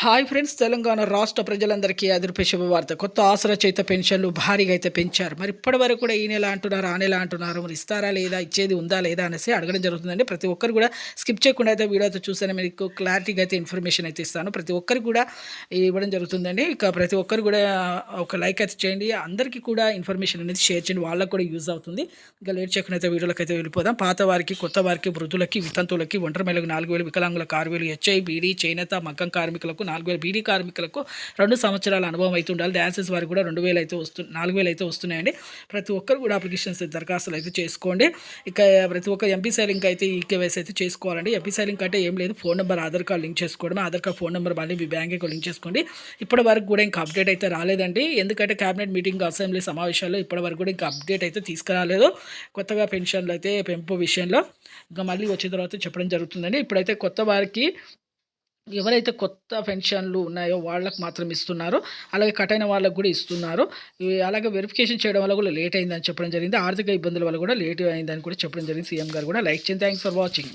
Hi friends, Telangana రాష్ట్ర ప్రజలందరికీ అదిరిపే శుభవార్త. కొత్త ఆసరా చేత పెన్షన్లు భారీగా అయితే పెంచారు. మరి ఇప్పటి వరకు కూడా ఈ నెల అంటున్నారు, ఆ నెల అంటున్నారు. మరి ఇస్తారా లేదా, ఇచ్చేది ఉందా లేదా అనేసి అడగడం జరుగుతుందండి. ప్రతి ఒక్కరు కూడా స్కిప్ చేయకుండా అయితే వీడియో అయితే చూస్తేనే మీకు క్లారిటీగా అయితే ఇన్ఫర్మేషన్ అయితే ఇస్తాను. ప్రతి ఒక్కరికి కూడా ఇవ్వడం జరుగుతుందండి. ఇక ప్రతి ఒక్కరు కూడా ఒక లైక్ అయితే చేయండి. అందరికీ కూడా ఇన్ఫర్మేషన్ అనేది షేర్ చేయండి, వాళ్ళకు కూడా యూజ్ అవుతుంది. ఇంకా లేట్ చేయకుండా అయితే వీడియోలోకి అయితే వెళ్ళిపోదాం. పాత వారికి, కొత్త వారికి, వృద్ధులకి, వితంతువులకి, ఒంటరి మహిళలకు 4,000, వికలాంగులకు 6,000, హెచ్ఐ, బీడీ, చేనేత, మగ్గం కార్మికులకు 4,000, బీడీ కార్మికులకు 2 సంవత్సరాల అనుభవం అయితే ఉండాలి. డాన్సెస్ వారికి కూడా 2,000 అయితే 4,000 అయితే వస్తున్నాయండి. ప్రతి ఒక్కరు కూడా అప్లికేషన్స్ దరఖాస్తులు అయితే చేసుకోండి. ఇక ప్రతి ఒక్క ఎంపీ సైలింగ్ అయితే ఈ కేవైసీ అయితే చేసుకోవాలండి. ఎంపీ సైలింగ్ అంటే ఏం లేదు, phone number, Aadhaar card link చేసుకోవడం. ఆధార్ కార్డు, ఫోన్ నెంబర్ మళ్ళీ మీ బ్యాంక్ అకౌంట్ లింక్ చేసుకోండి. ఇప్పటి వరకు కూడా ఇంకా అప్డేట్ అయితే రాలేదండి. ఎందుకంటే క్యాబినెట్ మీటింగ్, అసెంబ్లీ సమావేశాల్లో ఇప్పటి వరకు కూడా ఇంకా అప్డేట్ అయితే తీసుకురాలేదు. కొత్తగా పెన్షన్లు అయితే పెంపు విషయంలో ఇంకా మళ్ళీ వచ్చిన తర్వాత చెప్పడం జరుగుతుందండి. ఇప్పుడైతే కొత్త వారికి, ఎవరైతే కొత్త పెన్షన్లు ఉన్నాయో వాళ్ళకి మాత్రం ఇస్తున్నారు. అలాగే కట్ అయిన వాళ్ళకి కూడా ఇస్తున్నారు. అలాగే వెరిఫికేషన్ చేయడం వల్ల కూడా లేట్ అయిందని చెప్పడం జరిగింది. ఆర్థిక ఇబ్బందుల వల్ల కూడా లేట్ అయిందని కూడా చెప్పడం జరిగింది. సీఎం గారు కూడా లైక్ చేయండి. Thanks for watching.